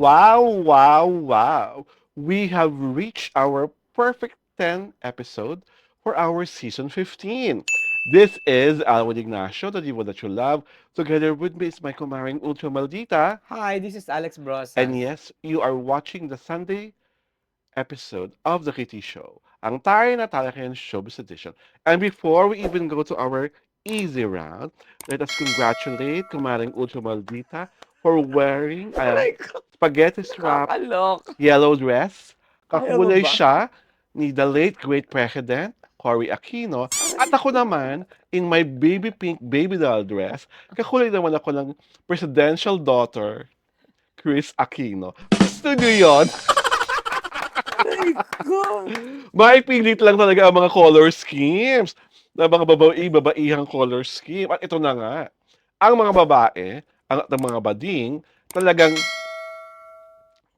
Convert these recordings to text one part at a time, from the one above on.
Wow, wow, wow. We have reached our perfect 10 episode for our season 15. This is Alwin Ignacio, the diva that you love. Together with me is my kumaring Ultra Maldita. Hi, this is Alex And Brosas. yes, you are watching the Sunday episode of The Kitty Show, ang tayo na talakayan showbiz edition. And before we even go to our easy round, let us congratulate kumaring Ultra Maldita for wearing a Aray ko, spaghetti strap nakakalok. yellow dress. Ayaw mo Kakulay ba? siya ni the late great president, Cory Aquino. At Aray ako ko. naman, in my baby pink baby doll dress, kakulay naman ako ng presidential daughter, Chris Aquino. Gusto niyo yun? Aray ko. Maipilit lang talaga ang mga color schemes na mga babaihang color scheme. At ito na nga, ang mga babae, ang mga bading, talagang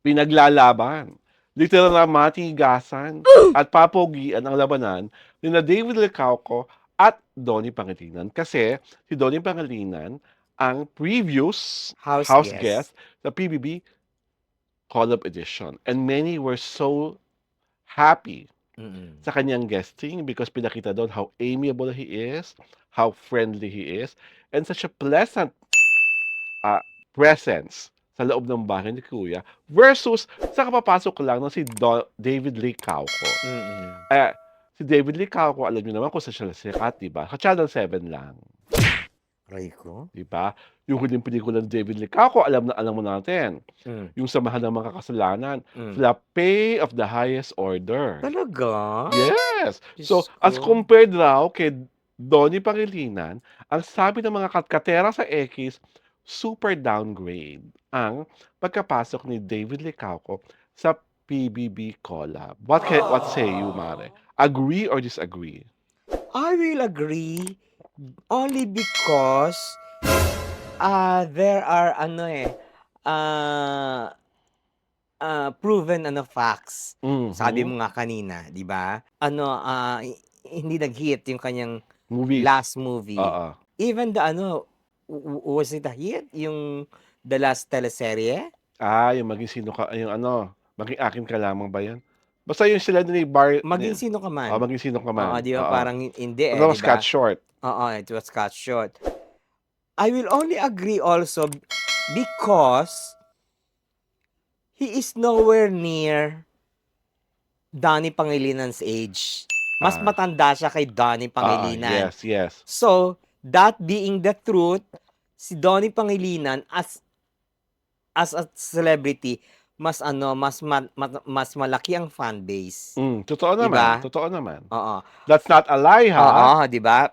pinaglalaban. Literal na matigasan at papogian ang labanan ni na David Licauco at Donnie Pangilinan. Kasi si Donnie Pangilinan ang previous House house guest. guest sa PBB Collab Edition. And many were so happy Mm-mm. sa kanyang guesting because pinakita doon how amiable he is, how friendly he is, and such a pleasant ah, presence sa loob ng bahay ni Kuya versus sa kapapasok lang ng si David Lee Cauco. Mm-mm. Eh, si David Lee Cauco, alam niyo naman kung saan siya sikat, di ba? Sa Channel 7 lang, Aray ko. di ba? Yung huling pelikula ng David Lee Cauco, alam mo natin. Mm. Yung Samahan ng Mga Kasalanan, Mm. The Pay of the Highest Order. Talaga? Yes. So, Diyos as ko. compared raw kay Donnie Pangilinan, ang sabi ng mga katkatera sa X, super downgrade ang pagkapasok ni David Licauco sa PBB Collab. What say you, Mare? Agree or disagree? I will agree only because there are ah proven facts. Sabi Mhm. mo nga kanina, 'di ba? Hindi nag-hit yung kanyang Movies. last movie. Oo. Even the was it a hit? Yung the last teleserye? Yung maging sino ka, yung ano, maging akin ka lamang ba yan? Basta yung sila ni Maging sino ka man. maging sino ka Oo, man. 'di ba? Oo. Parang hindi Ano, di ba? Scott Short. Oo, it was cut short. I will only agree also because he is nowhere near Donnie Pangilinan's age. Mas Ah, matanda siya kay Donnie Pangilinan. yes, yes. So, that being the truth, si Donnie Pangilinan as a celebrity, mas malaki ang fan base. Totoo 'Di naman, ba? totoo naman. Oo. That's not a lie, ha? Oo, 'di ba?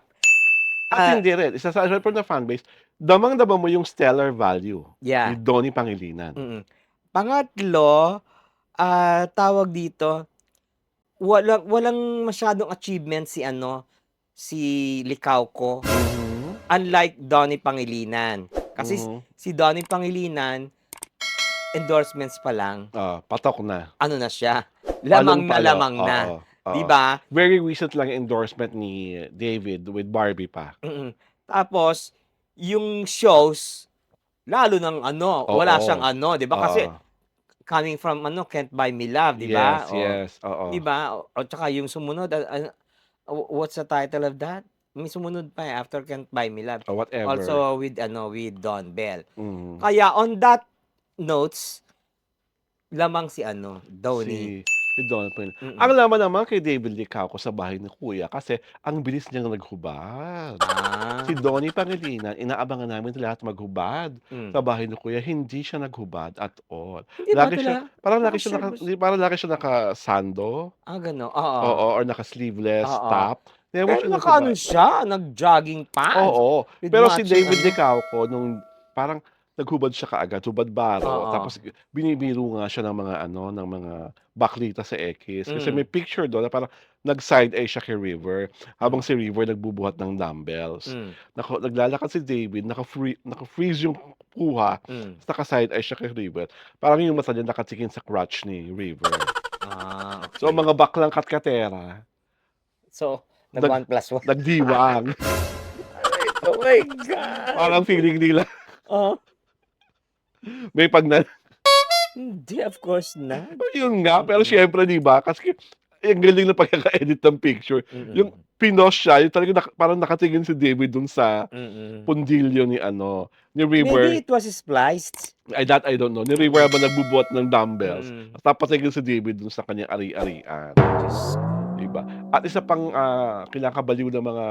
At Ah, hindi rin, isa sa aside from the fanbase, damang-dama mo yung stellar value ni yeah. Donnie Pangilinan. Mm. Pangatlo, tawag dito, walang masyadong achievement si Licauco. Mhm, Unlike Donnie Pangilinan. Kasi mhm. si Donnie Pangilinan, endorsements pa lang, Patok na. ano na siya, Palong-palo, lamang oo, na, 'di oo. ba? Very recent lang yung endorsement ni David with Barbie pa. Mm. Tapos yung shows, lalo ng wala siyang Oo, 'di ba? Kasi oo. coming from Can't Buy Me Love, 'di ba? Yes, yes, oo. 'Di ba? O tsaka yung sumunod, what's the title of that? May sumunod pa, after Can't Buy Me Love. Whatever. Also with Don Bell. Mhm. Kaya on that notes, lamang si Donnie. Si Donald Pangilinan. Ang Mm. laman naman kay David Licauco sa bahay ni Kuya kasi ang bilis niyang naghubad. Si Ah, Donnie Pangilinan, inaabangan namin lahat maghubad sa hmm. bahay ni Kuya, hindi siya naghubad at all. Hindi ba Lagi siya parang lagi siya naka-shirt ba siya? parang lagi siya naka-sando, Oo, oo, or naka-sleeveless oo. top. Never Pero siya naka-ano naghubad. siya, nag-jogging pants Oo, with pero si matching David Licauco nung parang naghubad siya kaagad, hubad baro, oo. tapos binibiro nga siya ng mga ng mga baklita sa X. Kasi may Hmm, picture dun na parang nag-side eye siya kay River, habang hmm, si River nagbubuhat ng dumbbells. hmm, Naglalakad si David, naka-freeze yung kuha, hmm. ta's naka-side eye siya kay River. Parang yung mata niya nakatingin sa crotch ni River. So, ang Okey. mga baklang katkatera, So, nag nag 1+1. nagdiwang. Oh my God! Parang feeling nila Oh, may pag Hindi, of course not. Yun nga, pero Mm. siyempre 'di ba, kasi ang galing ng pagkaka-edit ng picture. Yung Mm. pinost siya, yung talagang parang nakatingin si David dun sa Mm. pundilyo ni ano, ni Maybe River. it was spliced. That I don't know. Ni River Mm. habang nagbubuhat ng dumbbells, Mm. tapos napatingin si David dun sa kanyang ari-arian, Diyos ko. 'di ba? At isa pang, kinakabaliw ng mga,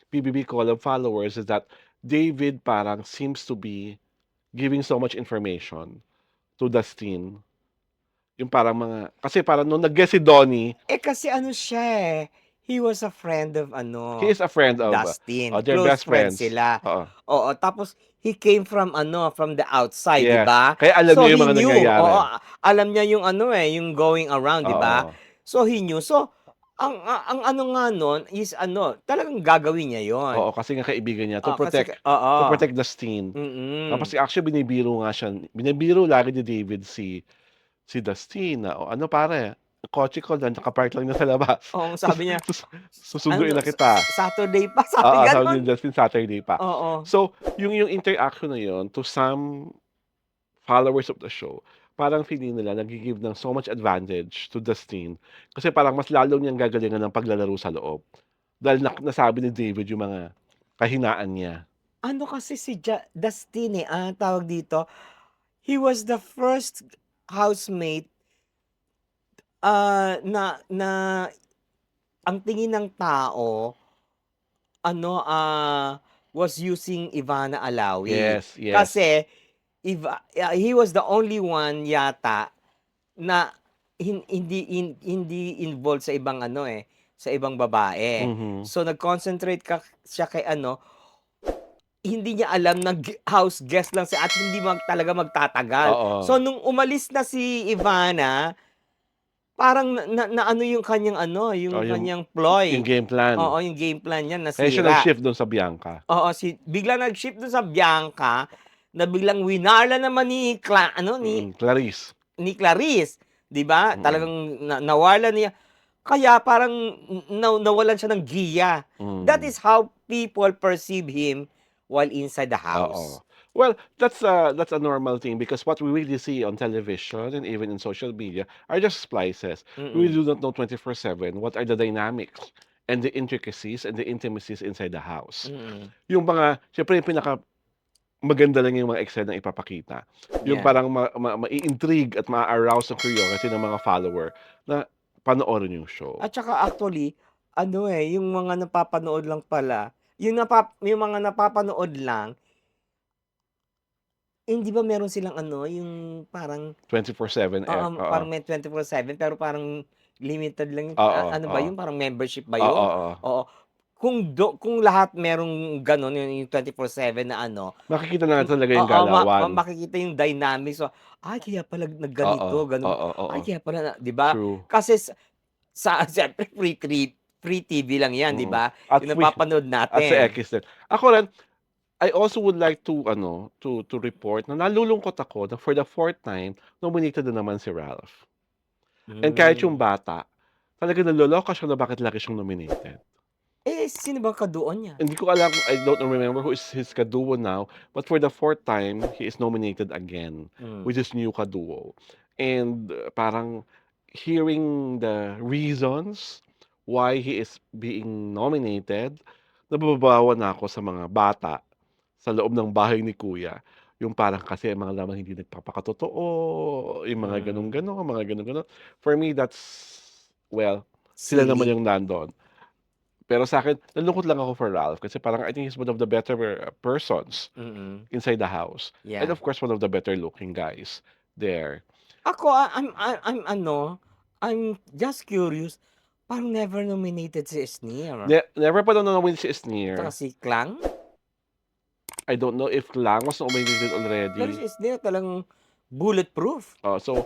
PBB collab followers is that David parang seems to be giving so much information to Dustin. Yung parang mga kasi parang nung nag-guest si Donnie, Kasi ano siya, he was a friend of he ano, is a friend of, Dustin. they're Close best friends friends. sila. Oo, Oo, tapos he came from ano, from the outside, 'di yes. ba? Kaya alam So niya yung he mga knew, oo, nangyayari. alam niya yung ano, yung going around, 'di ba? Oo, So he knew. So ang ano nga nun is ano, talagang gagawin niya 'yon. oo, kasi nga kaibigan niya Kasi to oo. protect Dustin. Tapos Mm. actually binibiro lagi ni David si Dustin na, "O ano pare, ang kotse ko naka-park lang yan sa labas. Oo, sabi niya, Susunduin ano, na kita." Saturday pa, sabi Oo, sabi gano'n. ni Dustin Saturday pa. Oo. So, yung interaction na yun to some followers of the show, parang feeling nila nagi-give ng so much advantage to Dustin kasi parang mas lalo niyang gagalingan ng paglalaro sa loob. Dahil nasabi ni David yung mga kahinaan niya. Ano kasi si Dustin, tawag dito, he was the first housemate, na na ang tingin ng tao ano, was using Ivana Alawi. Yes, yes. Kasi he was the only one yata na hindi involved sa ibang ano, sa ibang babae. Mhm. So nag-concentrate siya kay ano, hindi niya alam na house guest lang siya at hindi talaga magtatagal. Oo. So nung umalis na si Ivana, parang naano yung kanyang ano, Oh, yung yung kanyang ploy. game plan. Oo, yung game plan niya Kaya siya nasira. nag-shift dun sa Bianca. Oo, biglang nag-shift dun sa Bianca, na biglang winarla naman Clarice. ni Clarice, 'di ba? Mm, Talagang nawarla niya. Kaya parang nawalan siya ng giya. That mm. is how people perceive him while inside the house. Oo. Well, that's a normal thing because what we really see on television and even in social media are just splices. We Mm. do not know 24/7 what are the dynamics and the intricacies and the intimacies inside the house. Mm. Yung mga siyempre yung maganda lang yung mga eksenang ipapakita. Yung Yeah. parang mai-intrigue at maa-arouse ang curiosity ng mga follower na panoorin yung show. At saka actually, ano, yung mga napapanood lang pala, yung mga napapanood lang, hindi ba meron silang ano, yung parang 24/7 oo, oo. parang may 24/7 pero parang limited lang yung Oo, ano ba oo. yun, parang membership ba Oo, yun? oo. Oo. Kung lahat merong gano'n, yung 24/7 na ano, Makikita na talaga yung oo, galawan. makikita yung dynamics. So, "Ay, kaya pala Oo, nagganito, gano'n." oo, oo. Ay, kaya pala 'di ba? True. Kasi siyempre free TV lang 'yan, 'di Mm. ba? At Yung napapanood sa natin. X din. Ako rin, I also would like to ano, to report na nalulungkot ako na for the fourth time, nominated na naman si Ralph. And kahit yung Hmm. bata, talagang naloloka siya na bakit lagi siyang nominated. Sino bang kaduo niya? Hindi ko alam, I don't remember who is his kaduo now, but for the fourth time, he is nominated again Hmm. with his new kaduo. And parang hearing the reasons why he is being nominated, nababawa na ako sa mga bata sa loob ng bahay ni kuya. Yung parang kasi mga lamang hindi nagpapakatotoo, yung mga Hmm. gano'n-gano'n, mga gano'n-gano'n. For me, that's, well, sila naman Silly. yung nandun. Pero sa'kin, nalungkot lang ako for Ralph kasi parang I think he's one of the better persons Mm. inside the house. And Yeah. of course, one of the better looking guys there. Ako, I'm ano, I'm just curious, parang never nominated si Sneer. Never pa daw na-win si Tsaka Sneer. si Klang? I don't know if Lang was nominated Pero already. si Sneer talagang bulletproof. So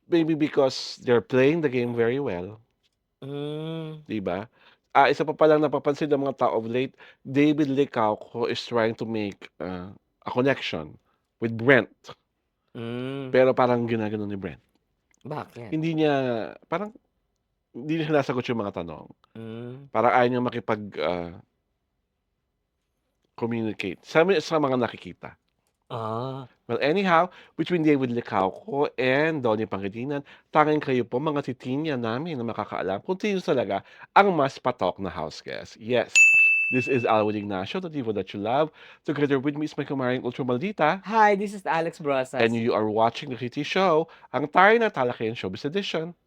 maybe because they're playing the game very well, Hmm. 'di ba? Isa pa palang napapansin ng mga tao of late, David Licauco is trying to make, a connection with Brent, Hmm. pero parang ginaganon ni Brent. Bakit? Hindi niya parang hindi niya sinasagot yung mga tanong. Hmm. Parang ayaw niyang communicate sa mga nakikita. Ah. Well, anyhow, between David Licauco and Donnie Pangilinan, tanging kayo po mga titinya namin na makakaalam kung sino talaga ang mas patok na house guest. Yes, this is Alwin Ignacio, the diva that you love. Together with me is my kumaring Ultra Maldita, Hi, this is Alex and Brosas. you are watching the Kitty Show, ang tayo na talakayan showbiz edition.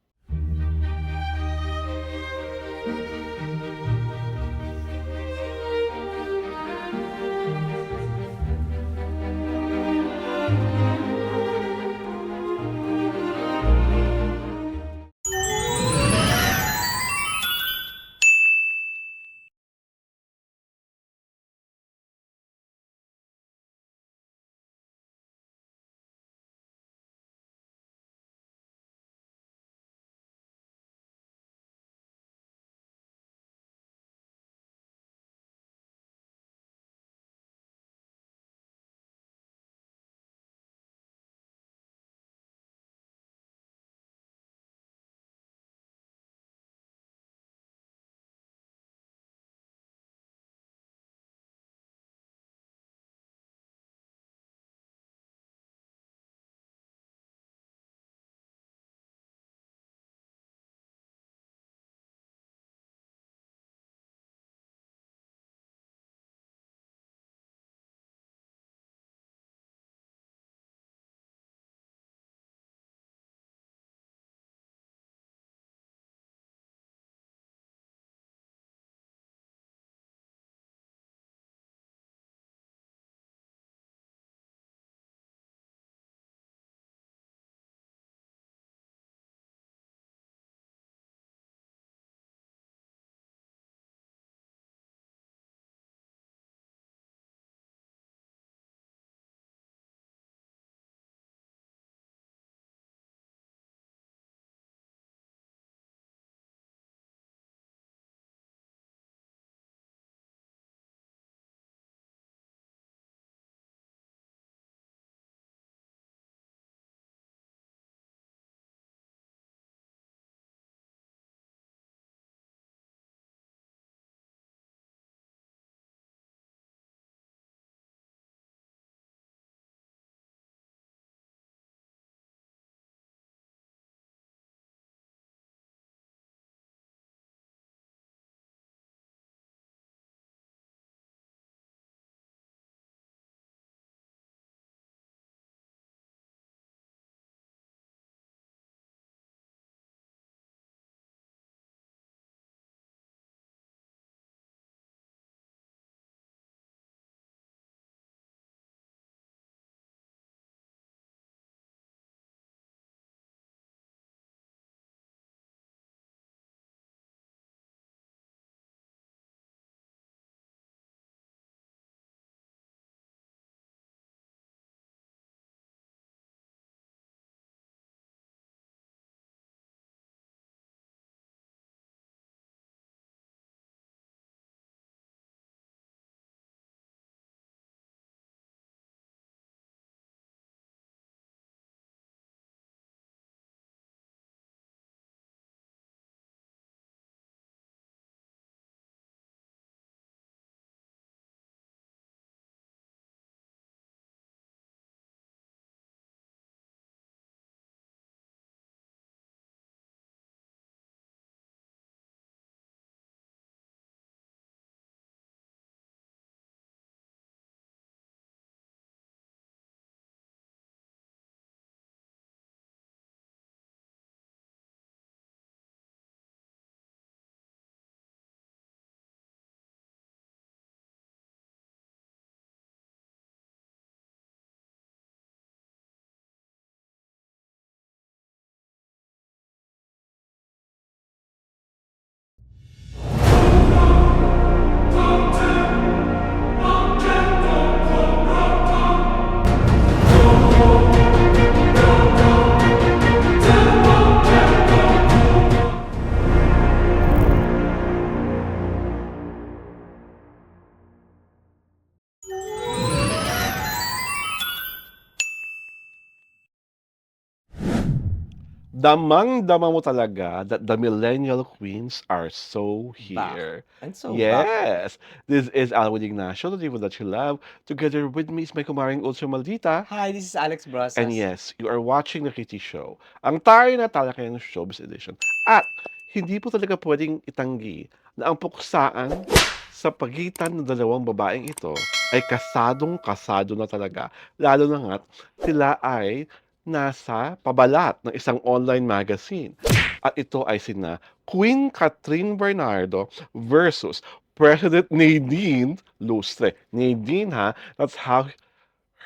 damang-dama mo talaga that the millennial queens are so Back. here. And so back. Yes, this is Alwin Ignacio, the diva that you love. Together with me is my kumaring Ultra Maldita. Hi, this is Alex And Brosas. yes, you are watching the Kitty Show, ang tayo na talakayan ng Showbiz Edition. At hindi po talaga pwedeng itanggi na ang puksaan sa pagitan ng dalawang babaeng ito ay kasadong-kasado na talaga. Lalo na nga't sila ay nasa pabalat ng isang online magazine. At ito ay sina Queen Catherine Bernardo versus President Nadine Lustre. Nadine ha, that's how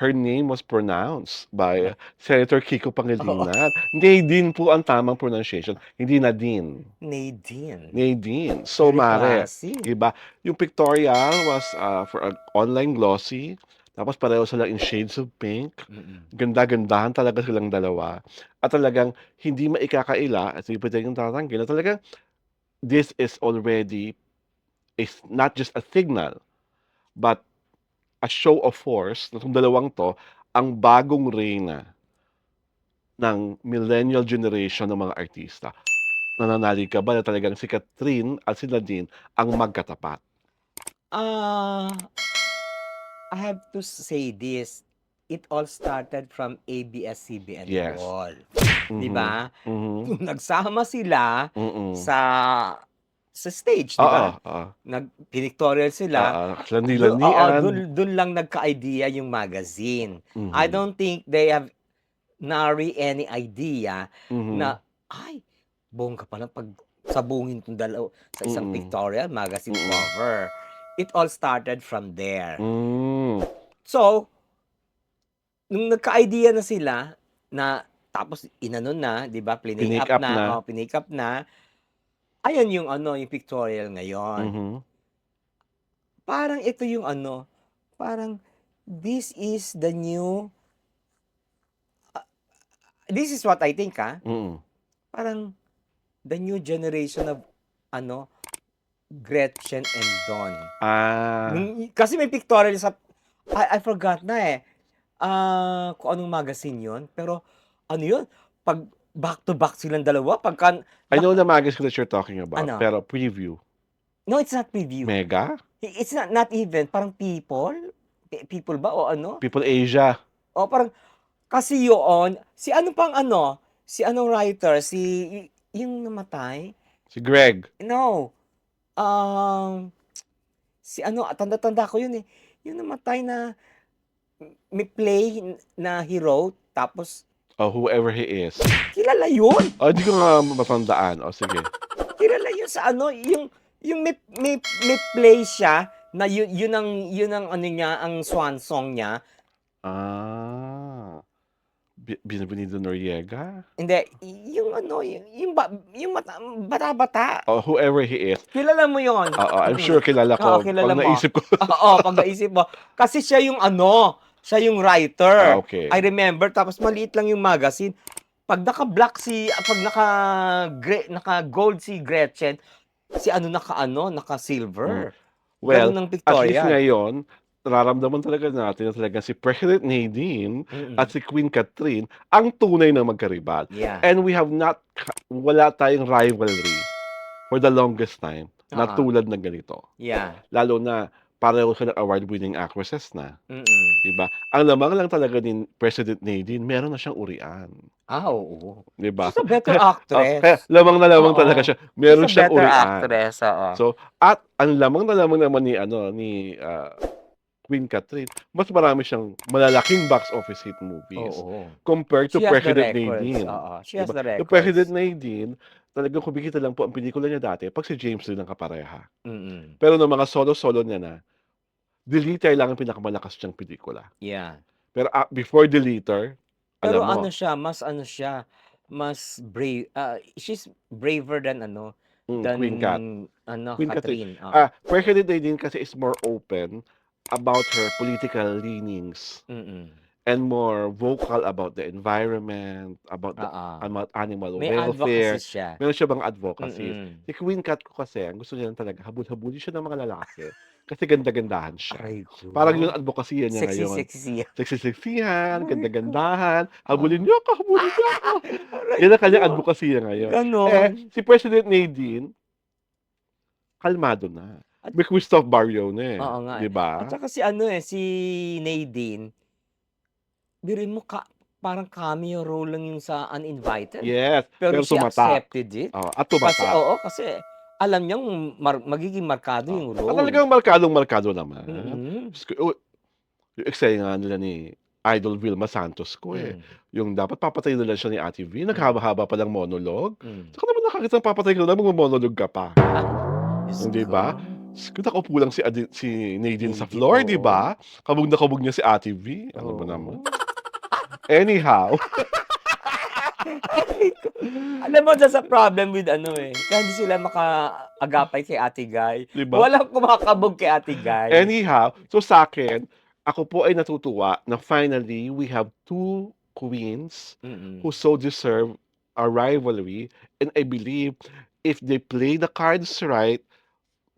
her name was pronounced by Senator Kiko Oo, Pangilinan. Nadine po ang tamang pronunciation, hindi Nadine. Nadine. Nadine. So, Very mare, classy. iba. Yung pictorial was for an online glossy. Tapos pareho sila in shades of pink. Mm-mm. Ganda-gandahan talaga silang dalawa. At talagang hindi maikakaila at hindi pwedeng tatanggi na talagang this is already is not just a signal but a show of force na itong dalawang to ang bagong reyna ng millennial generation ng mga artista. Nananalig ka ba na talagang si Catherine at si Nadine ang magkatapat? Ah, I have to say this. It all started from ABS-CBN Yes. Mall. Di Mhm. ba? Mhm. Nung nagsama sila Mm. sa stage, di Oo, ba? oo. Pictorial sila. Oo, Oo, landi-landian. dun lang nagka-idea yung magazine. I Mhm. don't think they have nary any idea Mhm. na, ay, bongga pala pag sabungin tong dalawa sa isang Mm. pictorial magazine Mm. cover. It all started from there. Hmm. So, nung nagka-idea na sila na tapos inano na, 'di ba, plinake Pinake up up na, na. pinake up na, ayan yung ano, yung pictorial ngayon. Mhm. Parang ito yung ano, parang this is the new this is what I think, Mm. parang the new generation of ano, Gretchen and Don. Ah, Kasi may pictorial sa I forgot na, eh. Kung anong magazine 'yun, pero ano 'yun, 'pag back to back silang dalawa pagka I know the magazine that you're talking about, ano, pero preview. no, it's not preview. Mega? It's not even, parang People, People ba o ano? People Asia. O parang kasi yoon, si ano pang ano, si anong writer, yung namatay? Si Greg. No, um, si ano, tanda-tanda ko 'yun, eh, yung namatay na may play na he wrote tapos Oh, whoever he is. kilala 'yun. Oh, di ko nga matandaan. Oh, sige. Kilala yun sa ano, yung may play siya na yun ang ano niya, ang swan song niya. Ah, Bienvenido Noriega? Hindi, yung ano, yung bata-bata. Oh, whoever he is. Kilala mo yun? Oo, I'm sure kilala Oo, ko. kilala Pag mo. naisip ko. Oo, pag naisip mo. Kasi siya yung ano, siya yung writer. Okay. I remember, tapos maliit lang yung magazine. Pag naka-gold si Gretchen, si ano Mm. naka-silver. Well, Ganun ang at least pictorial. ngayon, nararamdaman talaga natin na talagang si President Nadine at Mm. si Queen Catherine ang tunay na magkaribal. Yeah. And we have not, wala tayong rivalry for the longest time na Oo. tulad ng ganito. Yeah. Lalo na pareho silang award-winning actresses na. Mm. Diba? Ang lamang lang talaga ni President Nadine, meron na siyang urian. Oo. Diba? She's a better Kaya actress. lamang na lamang Oo. talaga siya. Meron She's a siyang better urian. actress, oo. So, at ang lamang na lamang naman ni Queen Catherine, mas marami siyang malalaking box office hit movies Oo. compared to She has the President records. Nadine. Oo. She has Diba? the Yung President records. Nadine, talagang kumikita lang po ang pelikula niya dati pag si James Dean ang kapareha. Mm. Pero nung mga solo-solo niya na, Deleter lang ang pinakamalakas niyang pelikula. Yeah. Pero before Deleter, Pero alam mo, mas brave. She's braver than Queen Cat. Queen Catherine. Catherine. Oo. President Nadine kasi is more open about her political leanings Mm. and more vocal about the environment, about Oo. animal May advocacy welfare. siya. Meron siya bang advocacy? Mm. Si Queen Cat ko kasi, ang gusto niya lang talaga, habul-habulin siya ng mga lalaki. Kasi ganda-gandahan siya. Aray Parang yung ko. advokasya niya ngayon. Sexy-sexy. Seksi-seksihan, Ay ko. ganda-gandahan, habulin Oo. niyo ako, habulin niyo ako. Aray Yan ang kanyang ko. advokasya ngayon. Gano'n. Si President Nadine, kalmado na. At May Christoph Barrio na, oo nga, 'di eh. At ba? saka si ano, eh, si Nadine, biruin mo parang cameo role lang yung sa Uninvited, Yes, pero pero she tumatak. accepted it. Oo, at Kasi tumatak. oo, kasi alam niyang magiging markado Oo, yung at role. talagang markadong-markado naman. Mm. Diyos ko, yung eksena nga nila ni Idol Vilma Santos ko, eh. Hmm, Yung dapat papatayin na lang siya ni Ate V, hmm, naghaba-haba pa ng monologue. hmm. Saka naman nakakitang papatayin ka na magmo-monologue ka pa, Ay, Diyos hindi ko. ba? Diyos ko, nakaupo lang si Nadine sa Nadine, floor, 'di oo. ba? Kabog na kabog niya si Ate V, ano ba naman. Oo. Anyhow, Aray ko. Alam mo that's a problem with ano, eh, kaya hindi sila makaagapay kay Ate Guy. 'di ba? Walang kumakabog kay Ate Guy. Anyhow, so sa'kin, ako po ay natutuwa na finally we have two queens who Mm. so deserve a rivalry, and I believe if they play the cards right,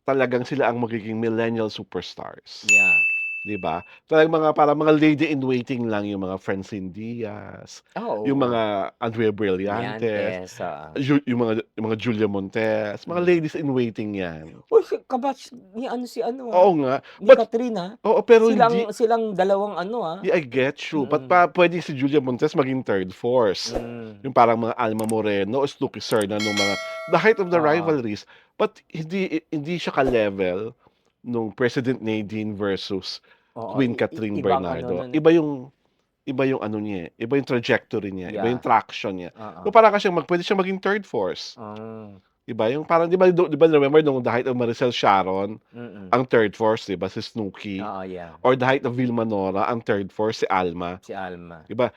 talagang sila ang magiging millennial superstars. Yeah. 'Di ba? Talagang parang mga lady in waiting lang yung mga Francine Diaz, yung Oo. mga Andrea Brillantes, Brillantes, oo. yung mga Julia Montes, mga Mm. ladies in waiting 'yan. Uy, kabatch ni ano si ano, Oo nga, ni but Catherine, oo, pero hindi. Silang dalawang ano, Yeah, I get you, ba't mm. pa puwedeng si Julia Montes maging third force? Hmm, Yung parang mga Alma Moreno o Snooki Serna nung mga the height of the oo. rivalries, but hindi siya ka-level nung President Nadine versus Oo, Queen Catherine ibang ano Bernardo. nun, eh, Iba yung ano niya, iba yung trajectory niya, iba yung yeah, traction niya. So, oo. para ka siyang puwede siyang maging third force, Hmm, 'di ba? Yung parang 'di ba remember nung the height of Maricel Sharon, mm. ang third force 'di ba si Snooki, Oo, yeah, or the height of Vilma Nora, ang third force si Alma, si Alma. 'di ba?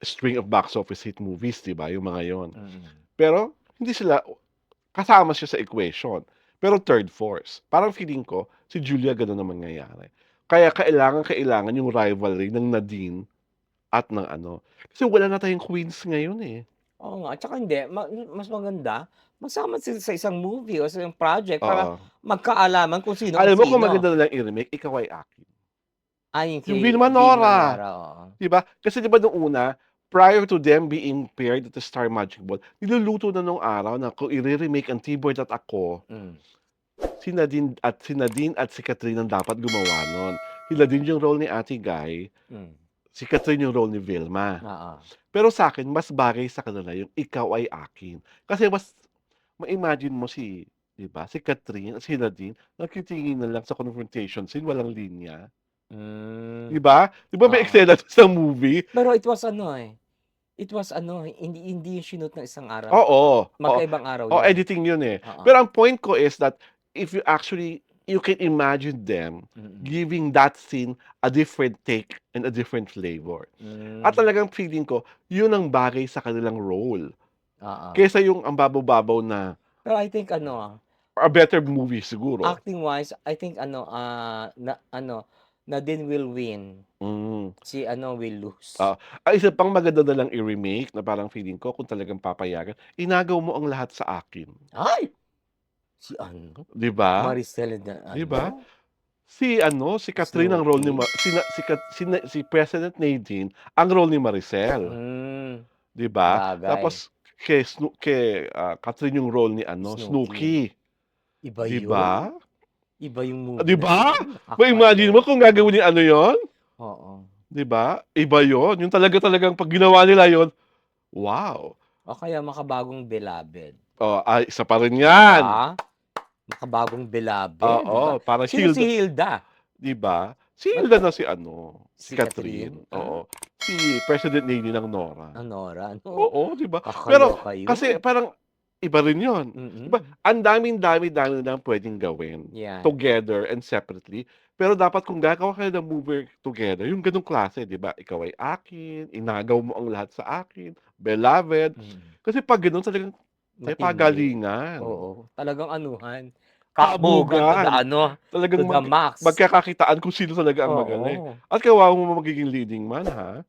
String of box office hit movies, 'di ba, yung mga yon. Mm. Pero hindi sila kasama siya sa equation, pero third force. Parang feeling ko si Julia gano'n ang mangyayari. Kaya kailangan yung rivalry ng Nadine at ng ano, kasi wala na tayong queens ngayon, eh. Oo nga, at saka hindi mas maganda magsama sila sa isang movie o sa isang project para Oo. magkaalaman kung sino ang Alam mo kung sino. maganda na lang i-remake, Ikaw Ay Akin. Yung Yung kay Vilma Vilma Nora, Nora, oo. 'di ba? Kasi 'di ba nung una, prior to them being paired at the Star Magic Ball, niluluto na nung araw na kung remake ang T-Boyd at Ako, Hmm, si Nadine at si Catherine ang dapat gumawa nun. Si Nadine yung role ni Ate Guy, hmm, si Catherine yung role ni Vilma. oo. Pero sa'kin mas bagay sa kanila yung Ikaw Ay Akin. Kasi mas ma-imagine mo 'di ba, si Catherine at si Nadine nagtitingin na lang sa confrontation scene, walang linya, Hmm, 'di ba? 'Di ba may oo. eksena dun sa movie? Pero it was ano, hindi hindi yung shinoot ng isang araw, Oo, oo. magkaibang araw Oo, yun, eh. editing yun, eh. Oo, Pero ang point ko is that if you can imagine them mm. giving that scene a different take and a different flavor. At Hmm, talagang feeling ko, yun ang bagay sa kanilang role, oo. kaysa yung ang babaw-babaw na Pero I think ano, or a better movie siguro. acting wise, I think ano, Nadine will win, Hmm, si ano will lose. oo. Ang isa pang maganda na lang i-remake na parang feeling ko kung talagang papayagan, Inagaw Mo Ang Lahat Sa Akin, Ay! Si ano, 'di ba? Maricel na 'Di ba? ano, Si Catherine ang role ni Snooki. Ma si na si Cat si na si President Nadine ang role ni Maricel, Hmm, 'di ba? sabagay, Tapos Catherine yung role ni Snooki. Snooki, Iba 'di yun, ba? iba yung movie 'Di na ba? yun, Ma-imagine mo kung nakakaloka. gagawin yung ano yon, Oo, 'di ba? Iba yon, yung talagang 'pag ginawa nila yon, wow! o kaya Makabagong Beloved, Oh, isa pa rin 'di 'yan. ba? Makabagong Beloved, 'di ba? Oo, parang Sino si Hilda, Hilda? 'di ba? Si Wal Hilda na si si Catherine, Catherine? oo. Si President Nadine ang Nora. Nora, ano, Oo, 'di ba? Pero kakaloka kasi yun. parang iba rin 'yun, 'di ba? Mm, Ang dami-dami na puwedeng gawin, 'yan, together and separately. Pero dapat kung gagawa kayo ng movie together, yung gano'ng klase, 'di ba? Ikaw Ay Akin, Inagaw Mo Ang Lahat Sa Akin, Beloved. mm. Kasi 'pag gano'n talagang Matindi, pagalingan, oo, talagang anuhan, kakbugan kabugan, to talagang the max. magkakakitaan kung sino talaga ang magaling. Oo, At kawawa mo magiging leading man, ha?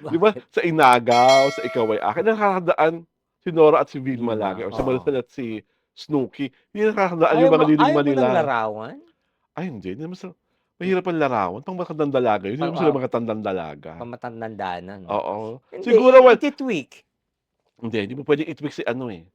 'Di ba, bakit? sa Inagaw, sa Ikaw Ay Akin, nakakadaan si Nora at si Vilma Vilma, lagi or si oo. Maricel at si Snooki, hindi nakakadaan yung mga leading Ayaw man mo ng nila. larawan? Ay hindi naman sila mahirap ang larawan, pang matandang dalaga yun, hindi naman sila Oo, mga tandang dalaga. pamatandaan na 'no? Oo, Hindi, siguro iti-tweak. hindi mo puwedeng i-tweak si ano, eh,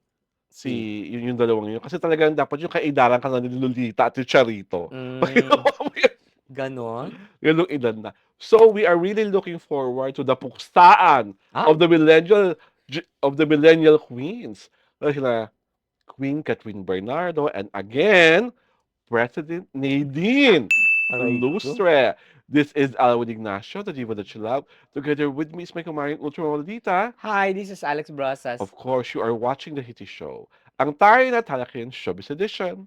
si Si yung dalawang yun kasi talagang dapat yung kaidaran ka na ni Lolita at ni Charito. 'Pag hmm, ginawa mo yun, gano'n? ganong edad na. So, we are really looking forward to the puksaan Ay, of the millennial queens. Sila Queen Catherine Bernardo and again, President Nadine aray ko. Lustre. This is Alwin Ignacio, the diva that you love. Together with me is my kumaring Ultra Maldita. Hi, this is Alex Brasas. Of course, you are watching The Hitty Show, ang tayo na Talakian Showbiz Edition.